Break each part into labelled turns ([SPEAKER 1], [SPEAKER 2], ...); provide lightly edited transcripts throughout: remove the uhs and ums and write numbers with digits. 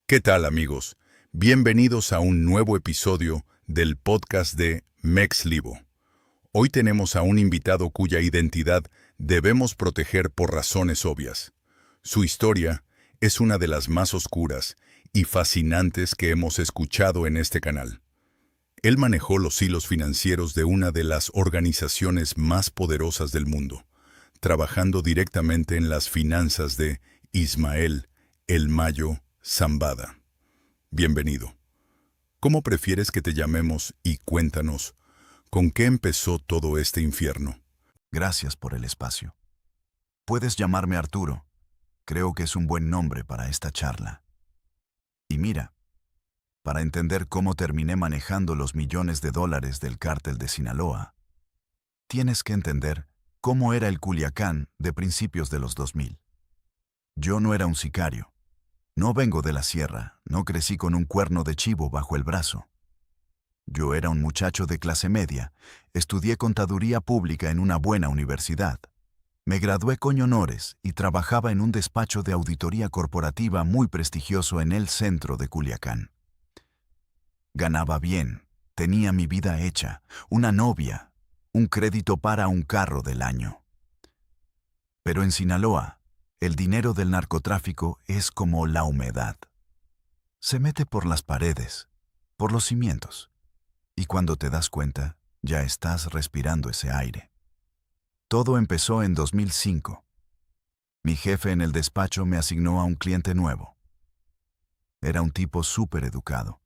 [SPEAKER 1] ¿Qué tal, amigos? Bienvenidos a un nuevo episodio del podcast de MexLivo. Hoy tenemos a un invitado cuya identidad debemos proteger por razones obvias. Su historia es una de las más oscuras y fascinantes que hemos escuchado en este canal. Él manejó los hilos financieros de una de las organizaciones más poderosas del mundo, trabajando directamente en las finanzas de Ismael El Mayo Zambada. Bienvenido. ¿Cómo prefieres que te llamemos y cuéntanos con qué empezó todo este infierno?
[SPEAKER 2] Gracias por el espacio. Puedes llamarme Arturo. Creo que es un buen nombre para esta charla. Y mira, para entender cómo terminé manejando los millones de dólares del cártel de Sinaloa, tienes que entender cómo era el Culiacán de principios de los 2000. Yo no era un sicario. No vengo de la sierra, no crecí con un cuerno de chivo bajo el brazo. Yo era un muchacho de clase media, estudié contaduría pública en una buena universidad. Me gradué con honores y trabajaba en un despacho de auditoría corporativa muy prestigioso en el centro de Culiacán. Ganaba bien, tenía mi vida hecha, una novia, un crédito para un carro del año. Pero en Sinaloa, el dinero del narcotráfico es como la humedad. Se mete por las paredes, por los cimientos, y cuando te das cuenta, ya estás respirando ese aire. Todo empezó en 2005. Mi jefe en el despacho me asignó a un cliente nuevo. Era un tipo súper educado.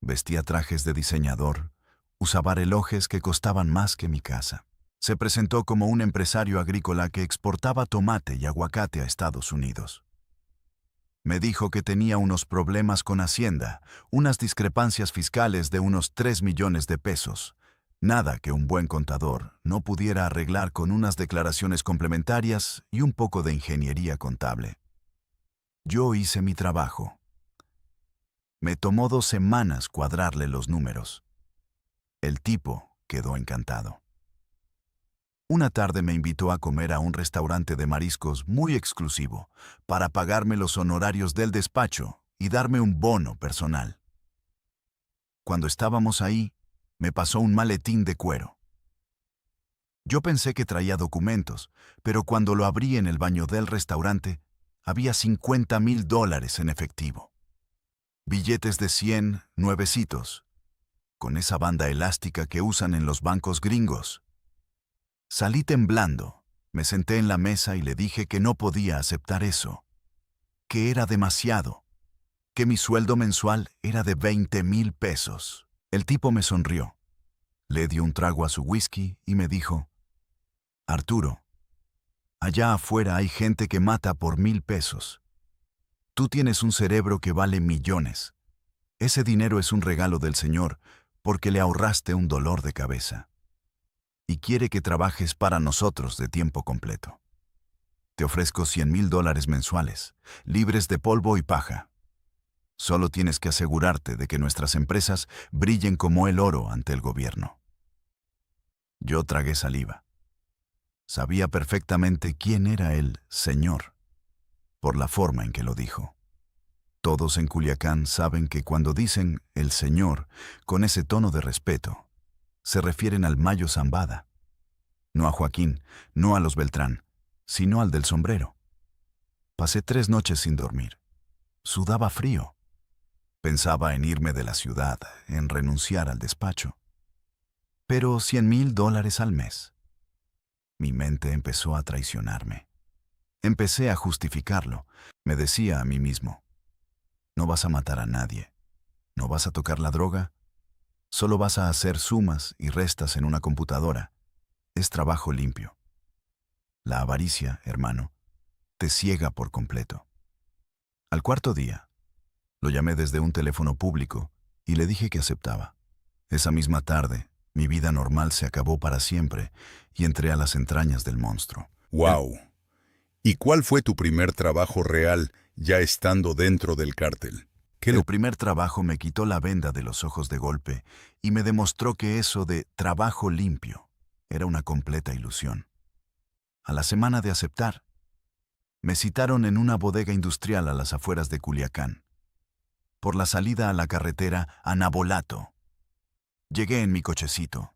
[SPEAKER 2] Vestía trajes de diseñador, usaba relojes que costaban más que mi casa. Se presentó como un empresario agrícola que exportaba tomate y aguacate a Estados Unidos. Me dijo que tenía unos problemas con Hacienda, unas discrepancias fiscales de unos 3 millones de pesos. Nada que un buen contador no pudiera arreglar con unas declaraciones complementarias y un poco de ingeniería contable. Yo hice mi trabajo. Me tomó 2 semanas cuadrarle los números. El tipo quedó encantado. Una tarde me invitó a comer a un restaurante de mariscos muy exclusivo para pagarme los honorarios del despacho y darme un bono personal. Cuando estábamos ahí, me pasó un maletín de cuero. Yo pensé que traía documentos, pero cuando lo abrí en el baño del restaurante, había $50,000 en efectivo. Billetes de 100, nuevecitos, con esa banda elástica que usan en los bancos gringos. Salí temblando, me senté en la mesa y le dije que no podía aceptar eso, que era demasiado, que mi sueldo mensual era de 20,000 pesos. El tipo me sonrió, le dio un trago a su whisky y me dijo: Arturo, allá afuera hay gente que mata por 1,000 pesos. Tú tienes un cerebro que vale millones. Ese dinero es un regalo del Señor porque le ahorraste un dolor de cabeza. Y quiere que trabajes para nosotros de tiempo completo. Te ofrezco $100,000 mensuales, libres de polvo y paja. Solo tienes que asegurarte de que nuestras empresas brillen como el oro ante el gobierno. Yo tragué saliva. Sabía perfectamente quién era el Señor, por la forma en que lo dijo. Todos en Culiacán saben que cuando dicen el Señor con ese tono de respeto, se refieren al Mayo Zambada. No a Joaquín, no a los Beltrán, sino al del sombrero. Pasé 3 noches sin dormir. Sudaba frío. Pensaba en irme de la ciudad, en renunciar al despacho. Pero $100,000 al mes. Mi mente empezó a traicionarme. Empecé a justificarlo. Me decía a mí mismo: no vas a matar a nadie. No vas a tocar la droga. Solo vas a hacer sumas y restas en una computadora. Es trabajo limpio. La avaricia, hermano, te ciega por completo. Al 4.º día, lo llamé desde un teléfono público y le dije que aceptaba. Esa misma tarde, mi vida normal se acabó para siempre y entré a las entrañas del monstruo.
[SPEAKER 1] ¡Wow! ¿Y cuál fue tu primer trabajo real ya estando dentro del cártel?
[SPEAKER 2] El primer trabajo me quitó la venda de los ojos de golpe y me demostró que eso de trabajo limpio era una completa ilusión. A la semana de aceptar, me citaron en una bodega industrial a las afueras de Culiacán. por la salida a la carretera a Navolato. Llegué en mi cochecito,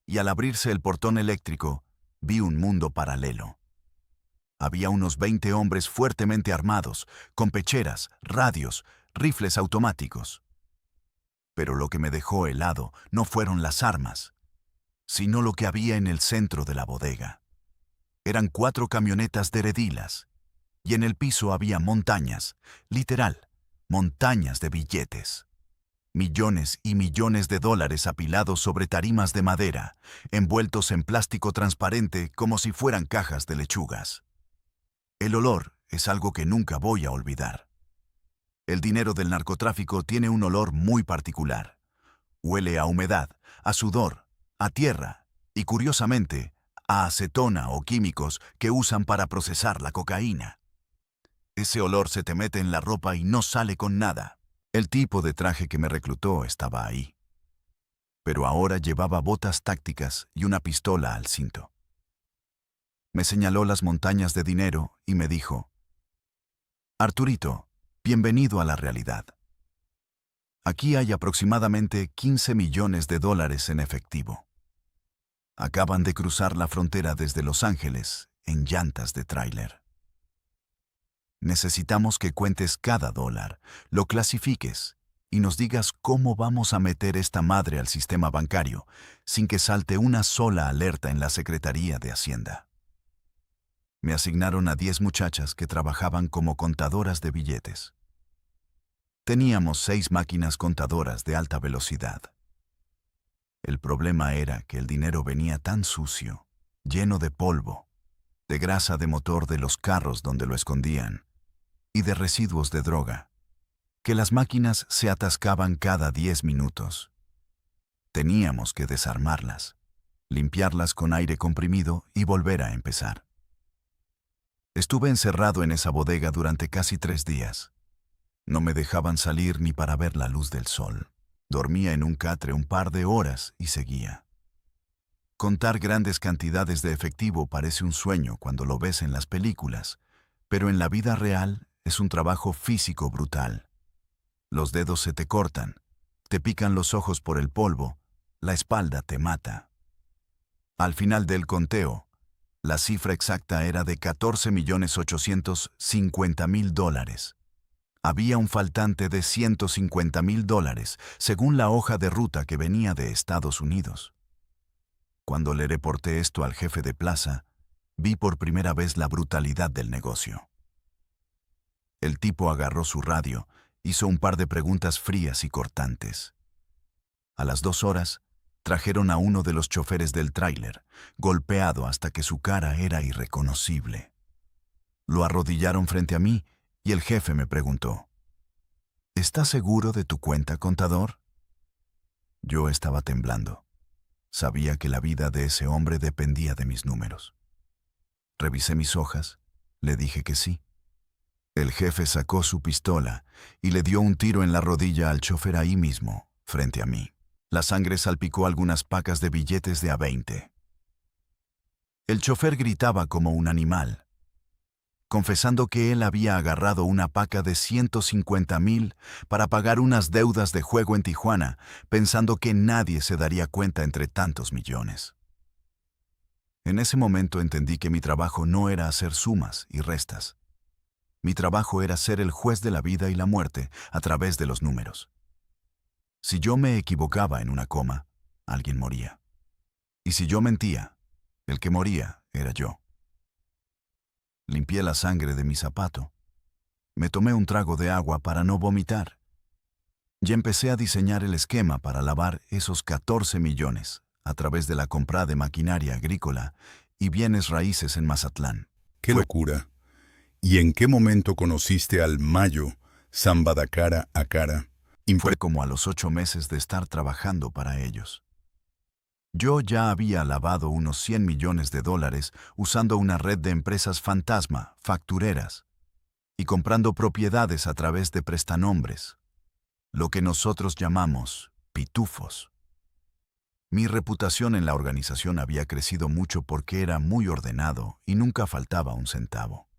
[SPEAKER 2] y al abrirse el portón eléctrico, vi un mundo paralelo. Había unos 20 hombres fuertemente armados, con pecheras, radios, rifles automáticos. Pero lo que me dejó helado no fueron las armas, sino lo que había en el centro de la bodega. Eran 4 camionetas de redilas, y en el piso había montañas, literal, montañas de billetes. Millones y millones de dólares apilados sobre tarimas de madera, envueltos en plástico transparente como si fueran cajas de lechugas. El olor es algo que nunca voy a olvidar. El dinero del narcotráfico tiene un olor muy particular. Huele a humedad, a sudor, a tierra y, curiosamente, a acetona o químicos que usan para procesar la cocaína. Ese olor se te mete en la ropa y no sale con nada. El tipo de traje que me reclutó estaba ahí. Pero ahora llevaba botas tácticas y una pistola al cinto. Me señaló las montañas de dinero y me dijo: «Arturito, bienvenido a la realidad. Aquí hay aproximadamente 15 millones de dólares en efectivo. Acaban de cruzar la frontera desde Los Ángeles en llantas de tráiler. Necesitamos que cuentes cada dólar, lo clasifiques y nos digas cómo vamos a meter esta madre al sistema bancario sin que salte una sola alerta en la Secretaría de Hacienda». Me asignaron a 10 muchachas que trabajaban como contadoras de billetes. Teníamos 6 máquinas contadoras de alta velocidad. El problema era que el dinero venía tan sucio, lleno de polvo, de grasa de motor de los carros donde lo escondían y de residuos de droga, que las máquinas se atascaban cada 10 minutos. Teníamos que desarmarlas, limpiarlas con aire comprimido y volver a empezar. Estuve encerrado en esa bodega durante casi 3 días. No me dejaban salir ni para ver la luz del sol. Dormía en un catre un par de horas y seguía. Contar grandes cantidades de efectivo parece un sueño cuando lo ves en las películas, pero en la vida real es un trabajo físico brutal. Los dedos se te cortan, te pican los ojos por el polvo, la espalda te mata. Al final del conteo, la cifra exacta era de $14.850.000. Había un faltante de $150.000, según la hoja de ruta que venía de Estados Unidos. Cuando le reporté esto al jefe de plaza, vi por primera vez la brutalidad del negocio. El tipo agarró su radio, hizo un par de preguntas frías y cortantes. A las 2 horas, trajeron a uno de los choferes del tráiler, golpeado hasta que su cara era irreconocible. Lo arrodillaron frente a mí y el jefe me preguntó: «¿Estás seguro de tu cuenta, contador?». Yo estaba temblando. Sabía que la vida de ese hombre dependía de mis números. Revisé mis hojas, le dije que sí. El jefe sacó su pistola y le dio un tiro en la rodilla al chofer ahí mismo, frente a mí. La sangre salpicó algunas pacas de billetes de a 20. El chofer gritaba como un animal, confesando que él había agarrado una paca de 150,000 para pagar unas deudas de juego en Tijuana, pensando que nadie se daría cuenta entre tantos millones. En ese momento entendí que mi trabajo no era hacer sumas y restas. Mi trabajo era ser el juez de la vida y la muerte a través de los números. Si yo me equivocaba en una coma, alguien moría. Y si yo mentía, el que moría era yo. Limpié la sangre de mi zapato. Me tomé un trago de agua para no vomitar. Y empecé a diseñar el esquema para lavar esos 14 millones a través de la compra de maquinaria agrícola y bienes raíces en Mazatlán.
[SPEAKER 1] ¡Qué locura! ¿Y en qué momento conociste al Mayo Zambada cara a cara?
[SPEAKER 2] Fue como a los 8 meses de estar trabajando para ellos. Yo ya había lavado unos $100 millones usando una red de empresas fantasma, factureras, y comprando propiedades a través de prestanombres, lo que nosotros llamamos pitufos. Mi reputación en la organización había crecido mucho porque era muy ordenado y nunca faltaba un centavo.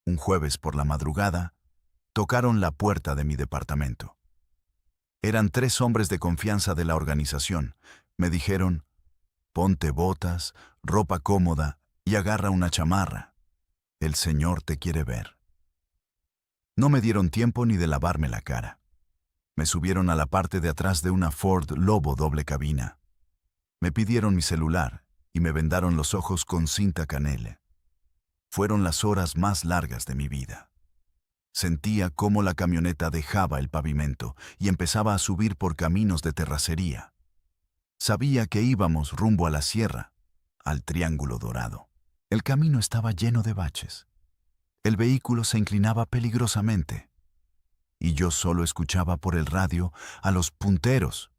[SPEAKER 2] Un jueves por la madrugada, tocaron la puerta de mi departamento. Eran 3 hombres de confianza de la organización. Me dijeron: ponte botas, ropa cómoda y agarra una chamarra. El Señor te quiere ver. No me dieron tiempo ni de lavarme la cara. Me subieron a la parte de atrás de una Ford Lobo doble cabina. Me pidieron mi celular y me vendaron los ojos con cinta canela. Fueron las horas más largas de mi vida. Sentía cómo la camioneta dejaba el pavimento y empezaba a subir por caminos de terracería. Sabía que íbamos rumbo a la sierra, al Triángulo Dorado. El camino estaba lleno de baches. El vehículo se inclinaba peligrosamente. Y yo solo escuchaba por el radio a los punteros,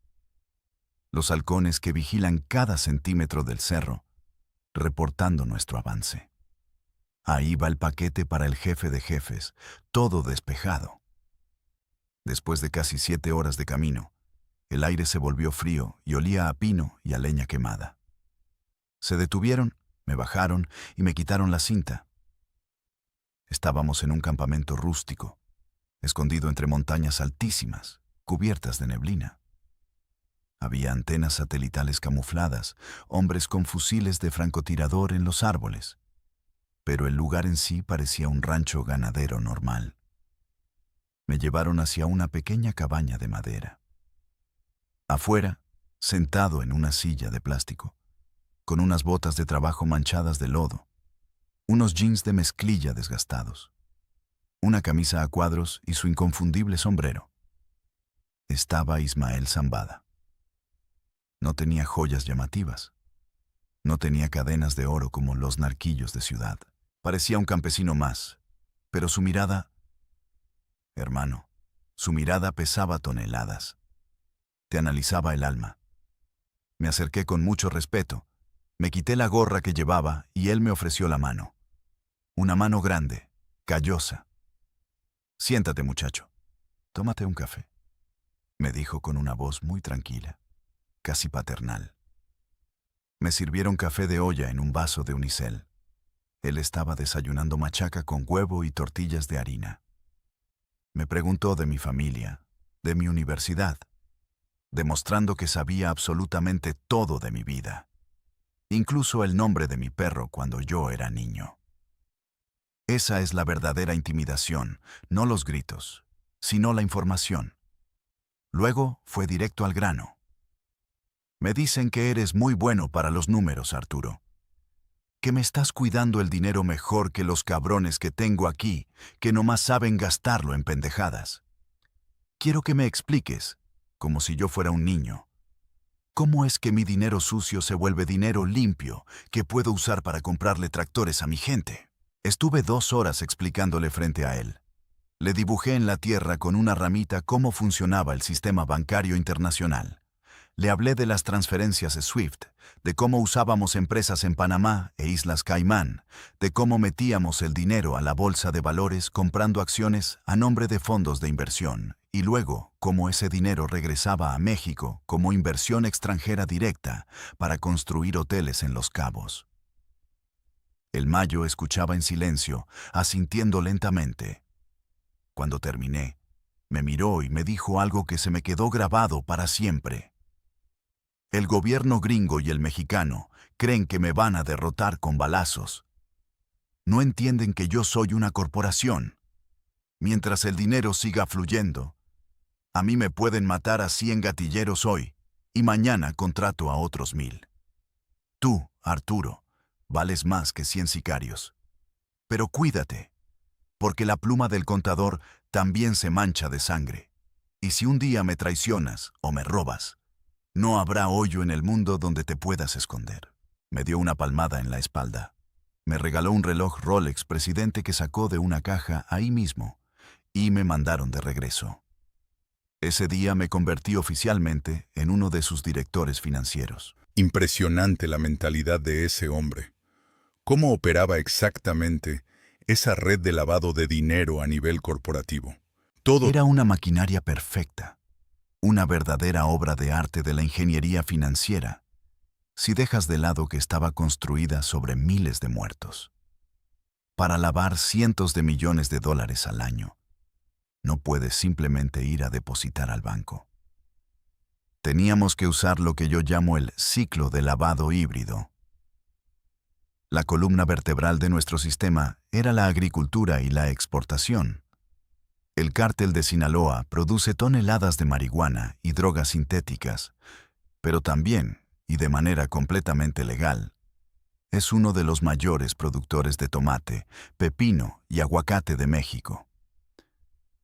[SPEAKER 2] los halcones que vigilan cada centímetro del cerro, reportando nuestro avance. Ahí va el paquete para el jefe de jefes, todo despejado. Después de casi 7 horas de camino, el aire se volvió frío y olía a pino y a leña quemada. Se detuvieron, me bajaron y me quitaron la cinta. Estábamos en un campamento rústico, escondido entre montañas altísimas, cubiertas de neblina. Había antenas satelitales camufladas, hombres con fusiles de francotirador en los árboles. Pero el lugar en sí parecía un rancho ganadero normal. Me llevaron hacia una pequeña cabaña de madera. Afuera, sentado en una silla de plástico, con unas botas de trabajo manchadas de lodo, unos jeans de mezclilla desgastados, una camisa a cuadros y su inconfundible sombrero, estaba Ismael Zambada. No tenía joyas llamativas. No tenía cadenas de oro como los narquillos de ciudad. Parecía un campesino más, pero su mirada, hermano, su mirada pesaba toneladas. Te analizaba el alma. Me acerqué con mucho respeto, me quité la gorra que llevaba y él me ofreció la mano. Una mano grande, callosa. Siéntate, muchacho. Tómate un café, me dijo con una voz muy tranquila, casi paternal. Me sirvieron café de olla en un vaso de unicel. Él estaba desayunando machaca con huevo y tortillas de harina. Me preguntó de mi familia, de mi universidad, demostrando que sabía absolutamente todo de mi vida, incluso el nombre de mi perro cuando yo era niño. Esa es la verdadera intimidación, no los gritos, sino la información. Luego fue directo al grano. Me dicen que eres muy bueno para los números, Arturo. Que me estás cuidando el dinero mejor que los cabrones que tengo aquí, que nomás saben gastarlo en pendejadas. Quiero que me expliques, como si yo fuera un niño, ¿cómo es que mi dinero sucio se vuelve dinero limpio que puedo usar para comprarle tractores a mi gente? Estuve 2 horas explicándole frente a él. Le dibujé en la tierra con una ramita cómo funcionaba el sistema bancario internacional. Le hablé de las transferencias SWIFT, de cómo usábamos empresas en Panamá e Islas Caimán, de cómo metíamos el dinero a la bolsa de valores comprando acciones a nombre de fondos de inversión, y luego cómo ese dinero regresaba a México como inversión extranjera directa para construir hoteles en Los Cabos. El Mayo escuchaba en silencio, asintiendo lentamente. Cuando terminé, me miró y me dijo algo que se me quedó grabado para siempre. El gobierno gringo y el mexicano creen que me van a derrotar con balazos. No entienden que yo soy una corporación. Mientras el dinero siga fluyendo, a mí me pueden matar a 100 gatilleros hoy y mañana contrato a otros 1000. Tú, Arturo, vales más que 100 sicarios. Pero cuídate, porque la pluma del contador también se mancha de sangre. Y si un día me traicionas o me robas, no habrá hoyo en el mundo donde te puedas esconder. Me dio una palmada en la espalda. Me regaló un reloj Rolex Presidente que sacó de una caja ahí mismo y me mandaron de regreso. Ese día me convertí oficialmente en uno de sus directores financieros.
[SPEAKER 1] Impresionante la mentalidad de ese hombre. ¿Cómo operaba exactamente esa red de lavado de dinero a nivel corporativo? Todo
[SPEAKER 2] Era una maquinaria perfecta. Una verdadera obra de arte de la ingeniería financiera, si dejas de lado que estaba construida sobre miles de muertos, para lavar cientos de millones de dólares al año, No puedes simplemente ir a depositar al banco. Teníamos que usar lo que yo llamo el ciclo de lavado híbrido. La columna vertebral de nuestro sistema era la agricultura y la exportación. El cártel de Sinaloa produce toneladas de marihuana y drogas sintéticas, pero también, y de manera completamente legal, es uno de los mayores productores de tomate, pepino y aguacate de México.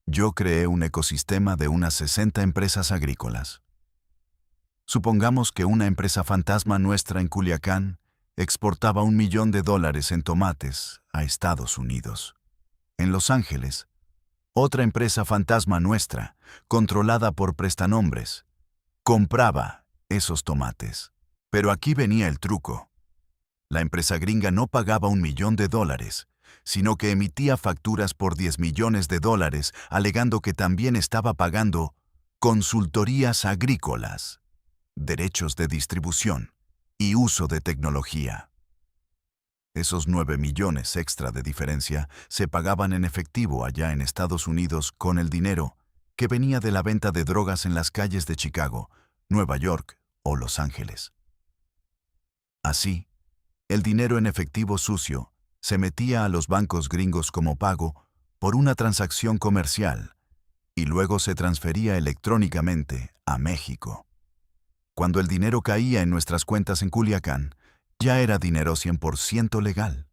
[SPEAKER 2] Yo creé un ecosistema de unas 60 empresas agrícolas. Supongamos que una empresa fantasma nuestra en Culiacán exportaba $1 millón en tomates a Estados Unidos. En Los Ángeles, otra empresa fantasma nuestra, controlada por prestanombres, compraba esos tomates. Pero aquí venía el truco. La empresa gringa no pagaba $1 millón, sino que emitía facturas por $10 millones, alegando que también estaba pagando consultorías agrícolas, derechos de distribución y uso de tecnología. Esos 9 millones extra de diferencia se pagaban en efectivo allá en Estados Unidos con el dinero que venía de la venta de drogas en las calles de Chicago, Nueva York o Los Ángeles. Así, el dinero en efectivo sucio se metía a los bancos gringos como pago por una transacción comercial y luego se transfería electrónicamente a México. Cuando el dinero caía en nuestras cuentas en Culiacán, ya era dinero 100% legal.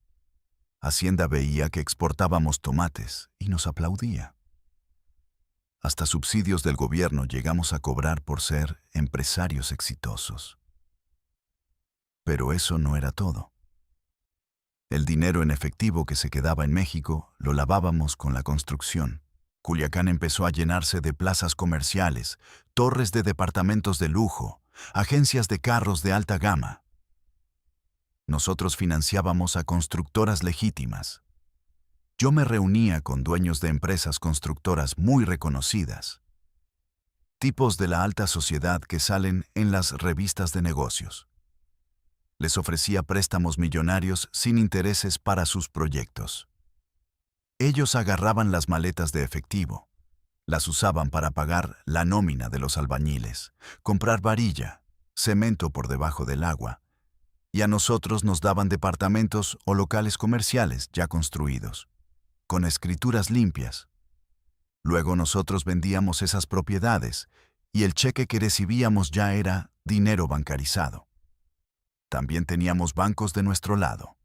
[SPEAKER 2] Hacienda veía que exportábamos tomates y nos aplaudía. Hasta subsidios del gobierno llegamos a cobrar por ser empresarios exitosos. Pero eso no era todo. El dinero en efectivo que se quedaba en México lo lavábamos con la construcción. Culiacán empezó a llenarse de plazas comerciales, torres de departamentos de lujo, agencias de carros de alta gama. Nosotros financiábamos a constructoras legítimas. Yo me reunía con dueños de empresas constructoras muy reconocidas, tipos de la alta sociedad que salen en las revistas de negocios. Les ofrecía préstamos millonarios sin intereses para sus proyectos. Ellos agarraban las maletas de efectivo, las usaban para pagar la nómina de los albañiles, comprar varilla, cemento por debajo del agua, y a nosotros nos daban departamentos o locales comerciales ya construidos, con escrituras limpias. Luego nosotros vendíamos esas propiedades y el cheque que recibíamos ya era dinero bancarizado. También teníamos bancos de nuestro lado.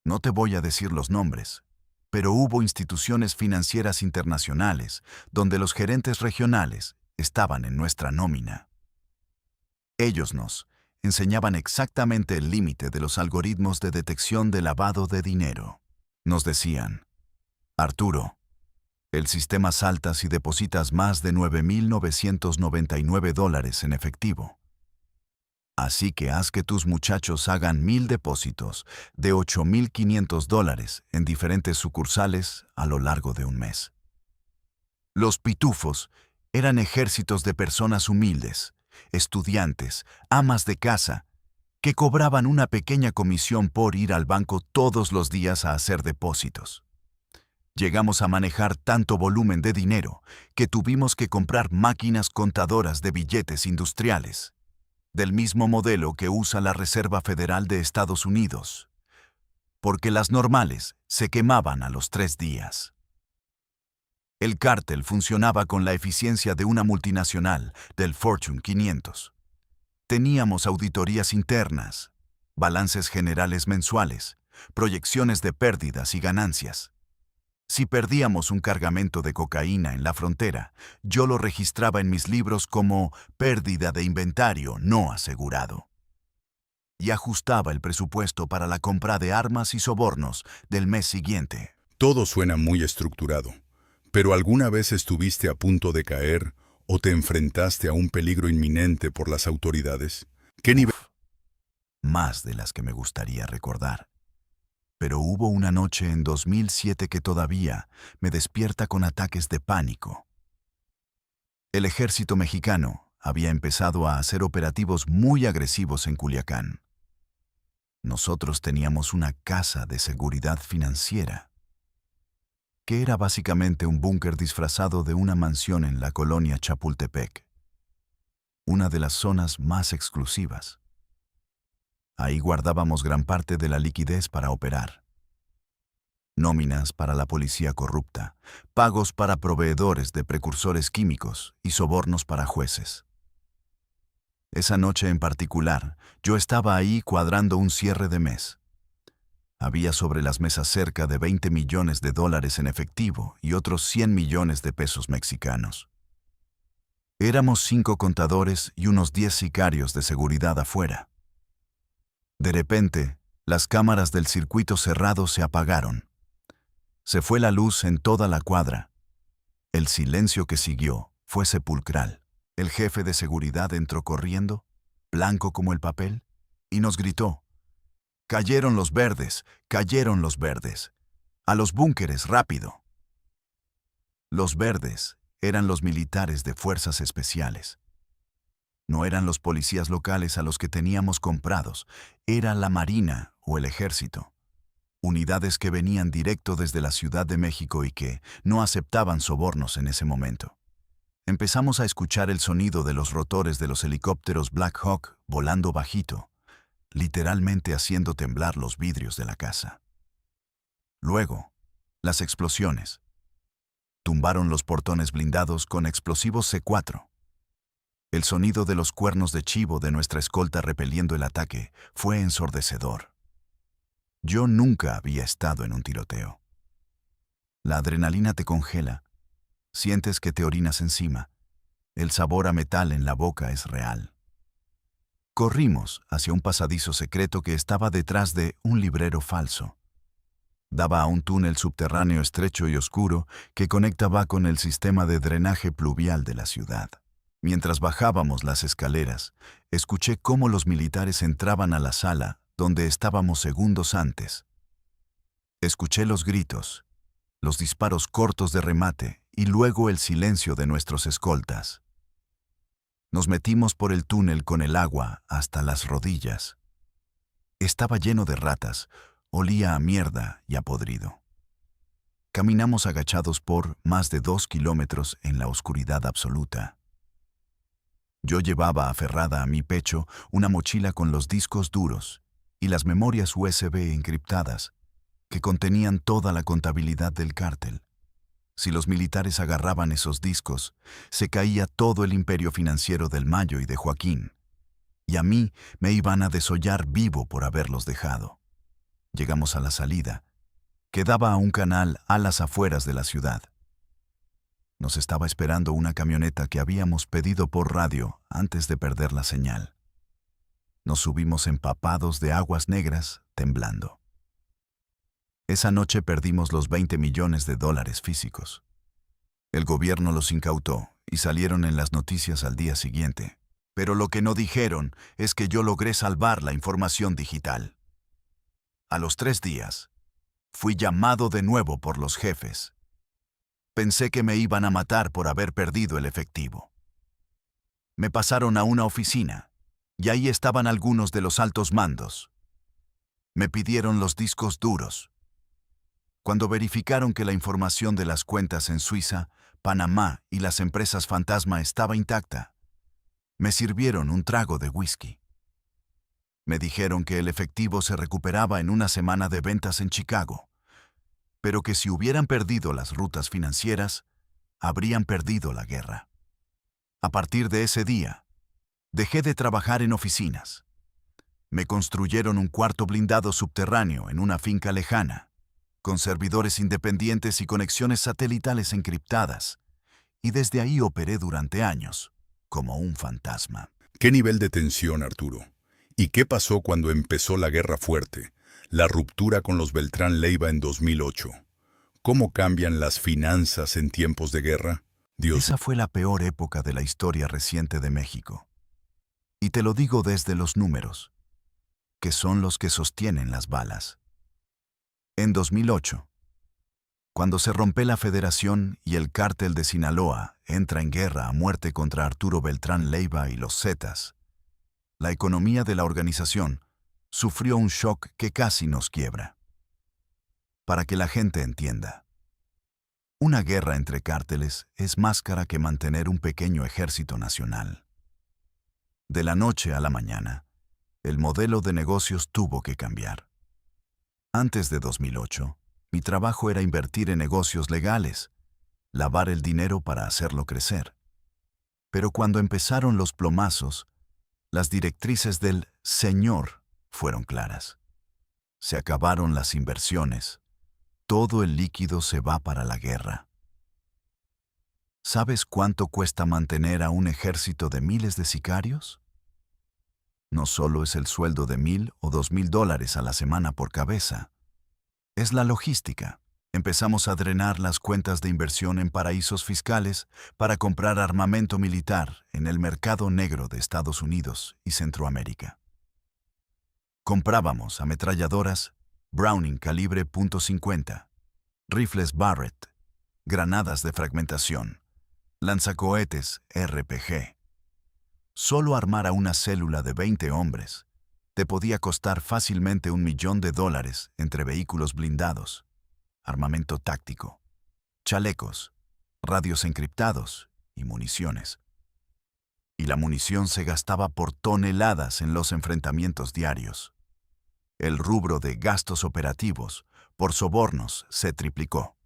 [SPEAKER 2] No te voy a decir los nombres, pero hubo instituciones financieras internacionales donde los gerentes regionales estaban en nuestra nómina. Ellos nos enseñaban exactamente el límite de los algoritmos de detección de lavado de dinero. Nos decían: Arturo, el sistema salta si depositas más de $9,999 en efectivo. Así que haz que tus muchachos hagan 1,000 depósitos de $8,500 en diferentes sucursales a lo largo de un mes. Los pitufos eran ejércitos de personas humildes, estudiantes, amas de casa, que cobraban una pequeña comisión por ir al banco todos los días a hacer depósitos. Llegamos a manejar tanto volumen de dinero que tuvimos que comprar máquinas contadoras de billetes industriales, del mismo modelo que usa la Reserva Federal de Estados Unidos, porque las normales se quemaban a los 3 días. El cártel funcionaba con la eficiencia de una multinacional del Fortune 500. Teníamos auditorías internas, balances generales mensuales, proyecciones de pérdidas y ganancias. Si perdíamos un cargamento de cocaína en la frontera, yo lo registraba en mis libros como pérdida de inventario no asegurado. Y ajustaba el presupuesto para la compra de armas y sobornos del mes siguiente.
[SPEAKER 1] Todo suena muy estructurado, pero ¿alguna vez estuviste a punto de caer o te enfrentaste a un peligro inminente por las autoridades? ¿Qué nivel?
[SPEAKER 2] Más de las que me gustaría recordar. Pero hubo una noche en 2007 que todavía me despierta con ataques de pánico. El ejército mexicano había empezado a hacer operativos muy agresivos en Culiacán. Nosotros teníamos una casa de seguridad financiera. que era básicamente un búnker disfrazado de una mansión en la colonia Chapultepec, una de las zonas más exclusivas. Ahí guardábamos gran parte de la liquidez para operar. Nóminas para la policía corrupta, pagos para proveedores de precursores químicos y sobornos para jueces. Esa noche en particular, yo estaba ahí cuadrando un cierre de mes. Había sobre las mesas cerca de $20 millones en efectivo y otros 100 millones de pesos mexicanos. Éramos 5 contadores y unos 10 sicarios de seguridad afuera. De repente, las cámaras del circuito cerrado se apagaron. Se fue la luz en toda la cuadra. El silencio que siguió fue sepulcral. El jefe de seguridad entró corriendo, blanco como el papel, y nos gritó: «Cayeron los verdes, cayeron los verdes. A los búnkeres, rápido». Los verdes eran los militares de fuerzas especiales. No eran los policías locales a los que teníamos comprados, era la Marina o el Ejército. Unidades que venían directo desde la Ciudad de México y que no aceptaban sobornos en ese momento. Empezamos a escuchar el sonido de los rotores de los helicópteros Black Hawk volando bajito, literalmente haciendo temblar los vidrios de la casa. Luego, las explosiones. Tumbaron los portones blindados con explosivos C4. El sonido de los cuernos de chivo de nuestra escolta repeliendo el ataque fue ensordecedor. Yo nunca había estado en un tiroteo. La adrenalina te congela, sientes que te orinas encima, el sabor a metal en la boca es real. Corrimos hacia un pasadizo secreto que estaba detrás de un librero falso. Daba a un túnel subterráneo estrecho y oscuro que conectaba con el sistema de drenaje pluvial de la ciudad. Mientras bajábamos las escaleras, escuché cómo los militares entraban a la sala donde estábamos segundos antes. Escuché los gritos, los disparos cortos de remate y luego el silencio de nuestros escoltas. Nos metimos por el túnel con el agua hasta las rodillas. Estaba lleno de ratas, olía a mierda y a podrido. Caminamos agachados por más de 2 kilómetros en la oscuridad absoluta. Yo llevaba aferrada a mi pecho una mochila con los discos duros y las memorias USB encriptadas, que contenían toda la contabilidad del cártel. Si los militares agarraban esos discos, se caía todo el imperio financiero del Mayo y de Joaquín, y a mí me iban a desollar vivo por haberlos dejado. Llegamos a la salida, que daba a un canal a las afueras de la ciudad. Nos estaba esperando una camioneta que habíamos pedido por radio antes de perder la señal. Nos subimos empapados de aguas negras, temblando. Esa noche perdimos los $20 millones físicos. El gobierno los incautó y salieron en las noticias al día siguiente. Pero lo que no dijeron es que yo logré salvar la información digital. A los 3 días, fui llamado de nuevo por los jefes. Pensé que me iban a matar por haber perdido el efectivo. Me pasaron a una oficina. Y ahí estaban algunos de los altos mandos. Me pidieron los discos duros. Cuando verificaron que la información de las cuentas en Suiza, Panamá y las empresas fantasma estaba intacta, me sirvieron un trago de whisky. Me dijeron que el efectivo se recuperaba en una semana de ventas en Chicago, pero que si hubieran perdido las rutas financieras, habrían perdido la guerra. A partir de ese día, dejé de trabajar en oficinas. Me construyeron un cuarto blindado subterráneo en una finca lejana, con servidores independientes y conexiones satelitales encriptadas, y desde ahí operé durante años, como un fantasma.
[SPEAKER 1] ¿Qué nivel de tensión, Arturo? ¿Y qué pasó cuando empezó la guerra fuerte, la ruptura con los Beltrán Leiva en 2008? ¿Cómo cambian las finanzas en tiempos de guerra?
[SPEAKER 2] Esa fue la peor época de la historia reciente de México. Y te lo digo desde los números, que son los que sostienen las balas. En 2008, cuando se rompe la Federación y el cártel de Sinaloa entra en guerra a muerte contra Arturo Beltrán Leiva y los Zetas, la economía de la organización sufrió un shock que casi nos quiebra. Para que la gente entienda, Una guerra entre cárteles es más cara que mantener un pequeño ejército nacional. De la noche a la mañana, el modelo de negocios tuvo que cambiar. Antes de 2008, mi trabajo era invertir en negocios legales, lavar el dinero para hacerlo crecer. Pero cuando empezaron los plomazos, las directrices del Señor fueron claras. Se acabaron las inversiones. Todo el líquido se va para la guerra. ¿Sabes cuánto cuesta mantener a un ejército de miles de sicarios? No solo es el sueldo de $1,000 o $2,000 a la semana por cabeza. Es la logística. Empezamos a drenar las cuentas de inversión en paraísos fiscales para comprar armamento militar en el mercado negro de Estados Unidos y Centroamérica. Comprábamos ametralladoras Browning calibre .50, rifles Barrett, granadas de fragmentación, lanzacohetes RPG. Solo armar a una célula de 20 hombres te podía costar fácilmente $1,000,000 entre vehículos blindados, armamento táctico, chalecos, radios encriptados y municiones. Y la munición se gastaba por toneladas en los enfrentamientos diarios. El rubro de gastos operativos por sobornos se triplicó.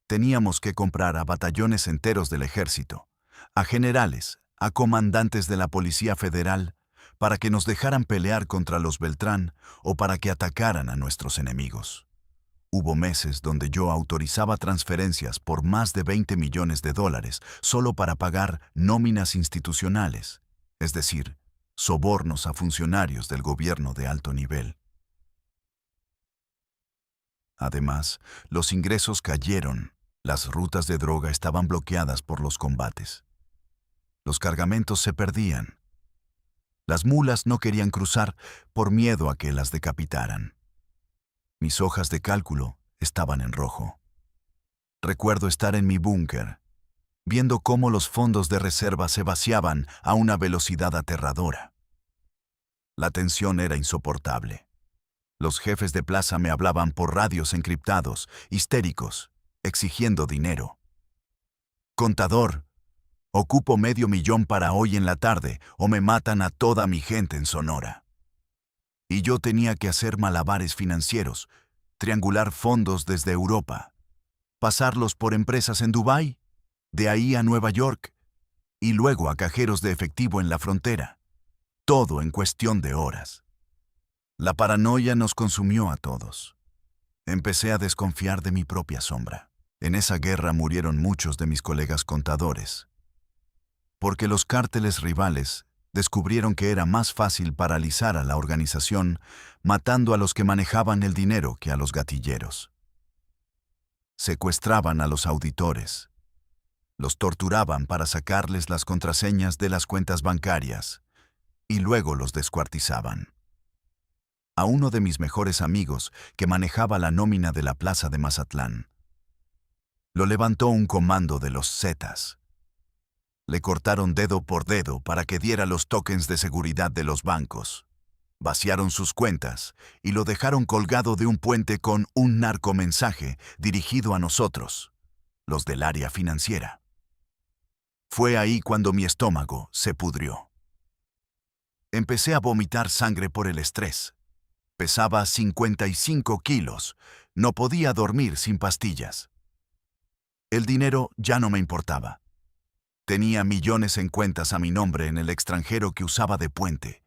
[SPEAKER 2] Teníamos que comprar a batallones enteros del ejército, a generales, a comandantes de la Policía Federal, para que nos dejaran pelear contra los Beltrán o para que atacaran a nuestros enemigos. Hubo meses donde yo autorizaba transferencias por más de $20 millones solo para pagar nóminas institucionales, es decir, sobornos a funcionarios del gobierno de alto nivel. Además, los ingresos cayeron. Las rutas de droga estaban bloqueadas por los combates. Los cargamentos se perdían. Las mulas no querían cruzar por miedo a que las decapitaran. Mis hojas de cálculo estaban en rojo. Recuerdo estar en mi búnker, viendo cómo los fondos de reserva se vaciaban a una velocidad aterradora. La tensión era insoportable. Los jefes de plaza me hablaban por radios encriptados, histéricos, exigiendo dinero. «Contador, ocupo $500,000 para hoy en la tarde o me matan a toda mi gente en Sonora». Y yo tenía que hacer malabares financieros, triangular fondos desde Europa, pasarlos por empresas en Dubái, de ahí a Nueva York, y luego a cajeros de efectivo en la frontera. Todo en cuestión de horas. La paranoia nos consumió a todos. Empecé a desconfiar de mi propia sombra. En esa guerra murieron muchos de mis colegas contadores, porque los cárteles rivales descubrieron que era más fácil paralizar a la organización matando a los que manejaban el dinero que a los gatilleros. Secuestraban a los auditores, los torturaban para sacarles las contraseñas de las cuentas bancarias y luego los descuartizaban. A uno de mis mejores amigos, que manejaba la nómina de la plaza de Mazatlán, lo levantó un comando de los Zetas. Le cortaron dedo por dedo para que diera los tokens de seguridad de los bancos. Vaciaron sus cuentas y lo dejaron colgado de un puente con un narcomensaje dirigido a nosotros, los del área financiera. Fue ahí cuando mi estómago se pudrió. Empecé a vomitar sangre por el estrés. Pesaba 55 kilos. No podía dormir sin pastillas. El dinero ya no me importaba. Tenía millones en cuentas a mi nombre en el extranjero que usaba de puente.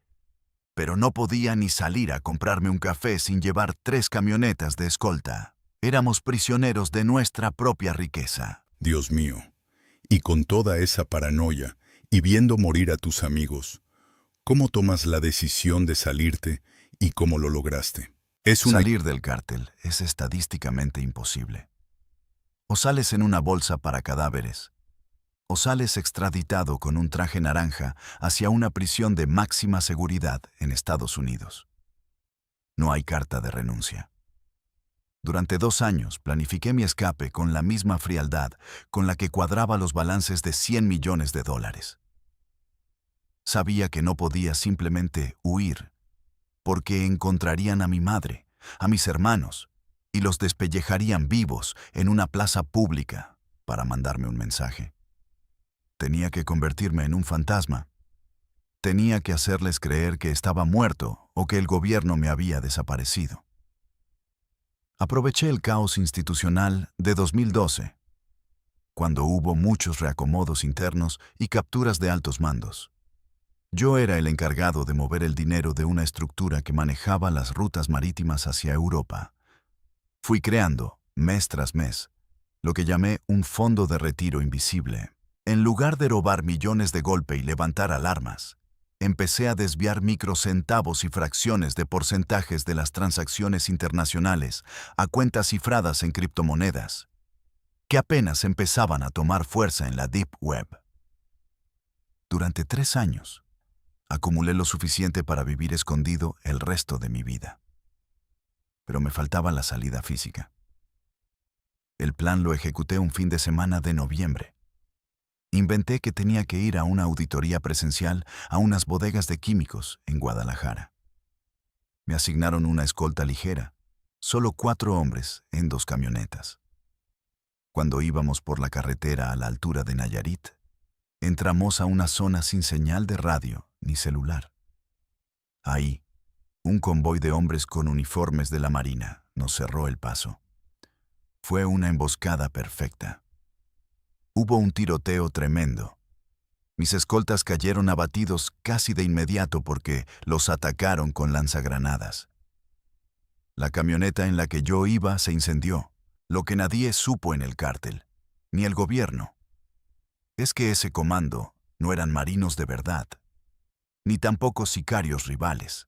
[SPEAKER 2] Pero no podía ni salir a comprarme un café sin llevar 3 camionetas de escolta. Éramos prisioneros de nuestra propia riqueza.
[SPEAKER 1] Dios mío, y con toda esa paranoia, y viendo morir a tus amigos, ¿cómo tomas la decisión de salirte y cómo lo lograste?
[SPEAKER 2] Salir del cártel es estadísticamente imposible. O sales en una bolsa para cadáveres, o sales extraditado con un traje naranja hacia una prisión de máxima seguridad en Estados Unidos. No hay carta de renuncia. Durante 2 años planifiqué mi escape con la misma frialdad con la que cuadraba los balances de $100 millones. Sabía que no podía simplemente huir, porque encontrarían a mi madre, a mis hermanos, y los despellejarían vivos en una plaza pública para mandarme un mensaje. Tenía que convertirme en un fantasma. Tenía que hacerles creer que estaba muerto o que el gobierno me había desaparecido. Aproveché el caos institucional de 2012, cuando hubo muchos reacomodos internos y capturas de altos mandos. Yo era el encargado de mover el dinero de una estructura que manejaba las rutas marítimas hacia Europa. Fui creando, mes tras mes, lo que llamé un fondo de retiro invisible. En lugar de robar millones de golpe y levantar alarmas, empecé a desviar microcentavos y fracciones de porcentajes de las transacciones internacionales a cuentas cifradas en criptomonedas, que apenas empezaban a tomar fuerza en la Deep Web. Durante 3 años, acumulé lo suficiente para vivir escondido el resto de mi vida. Pero me faltaba la salida física. El plan lo ejecuté un fin de semana de noviembre. Inventé que tenía que ir a una auditoría presencial a unas bodegas de químicos en Guadalajara. Me asignaron una escolta ligera, solo 4 hombres en 2 camionetas. Cuando íbamos por la carretera a la altura de Nayarit, entramos a una zona sin señal de radio ni celular. Ahí, un convoy de hombres con uniformes de la Marina nos cerró el paso. Fue una emboscada perfecta. Hubo un tiroteo tremendo. Mis escoltas cayeron abatidos casi de inmediato porque los atacaron con lanzagranadas. La camioneta en la que yo iba se incendió, lo que nadie supo en el cártel, ni el gobierno. Es que ese comando no eran marinos de verdad, ni tampoco sicarios rivales.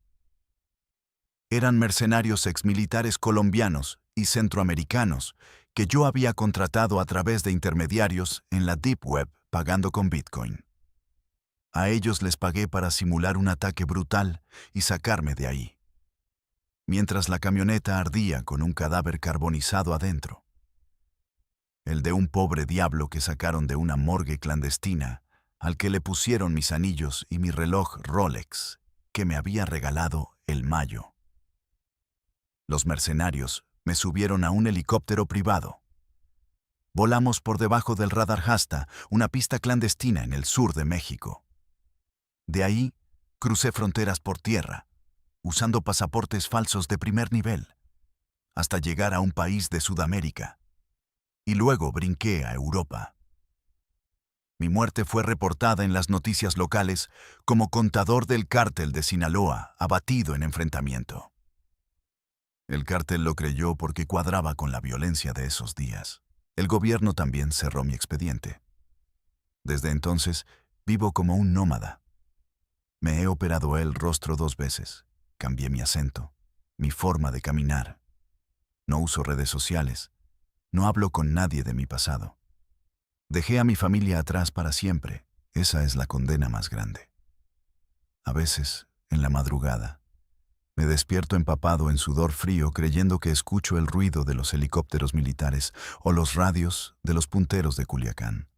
[SPEAKER 2] Eran mercenarios exmilitares colombianos y centroamericanos que yo había contratado a través de intermediarios en la Deep Web pagando con Bitcoin. A ellos les pagué para simular un ataque brutal y sacarme de ahí, mientras la camioneta ardía con un cadáver carbonizado adentro. El de un pobre diablo que sacaron de una morgue clandestina, al que le pusieron mis anillos y mi reloj Rolex, que me había regalado el Mayo. Los mercenarios me subieron a un helicóptero privado. Volamos por debajo del radar Hasta, una pista clandestina en el sur de México. De ahí, crucé fronteras por tierra, usando pasaportes falsos de primer nivel, hasta llegar a un país de Sudamérica. Y luego brinqué a Europa. Mi muerte fue reportada en las noticias locales como contador del cártel de Sinaloa, abatido en enfrentamiento. El cártel lo creyó porque cuadraba con la violencia de esos días. El gobierno también cerró mi expediente. Desde entonces, vivo como un nómada. Me he operado el rostro 2 veces. Cambié mi acento, mi forma de caminar. No uso redes sociales. No hablo con nadie de mi pasado. Dejé a mi familia atrás para siempre. Esa es la condena más grande. A veces, en la madrugada, me despierto empapado en sudor frío creyendo que escucho el ruido de los helicópteros militares o los radios de los punteros de Culiacán.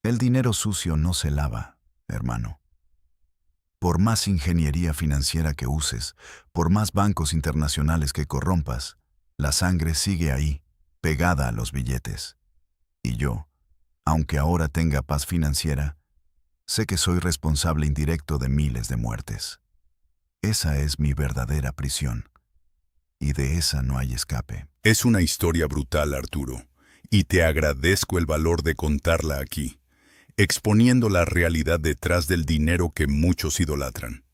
[SPEAKER 2] El dinero sucio no se lava, hermano. Por más ingeniería financiera que uses, por más bancos internacionales que corrompas, la sangre sigue ahí, pegada a los billetes. Y yo, aunque ahora tenga paz financiera, sé que soy responsable indirecto de miles de muertes. Esa es mi verdadera prisión, y de esa no hay escape.
[SPEAKER 1] Es una historia brutal, Arturo, y te agradezco el valor de contarla aquí, exponiendo la realidad detrás del dinero que muchos idolatran.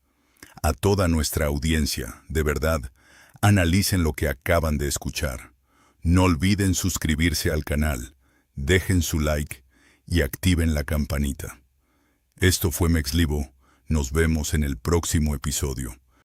[SPEAKER 1] A toda nuestra audiencia, de verdad, analicen lo que acaban de escuchar. No olviden suscribirse al canal, dejen su like y activen la campanita. Esto fue Mexlivo. Nos vemos en el próximo episodio.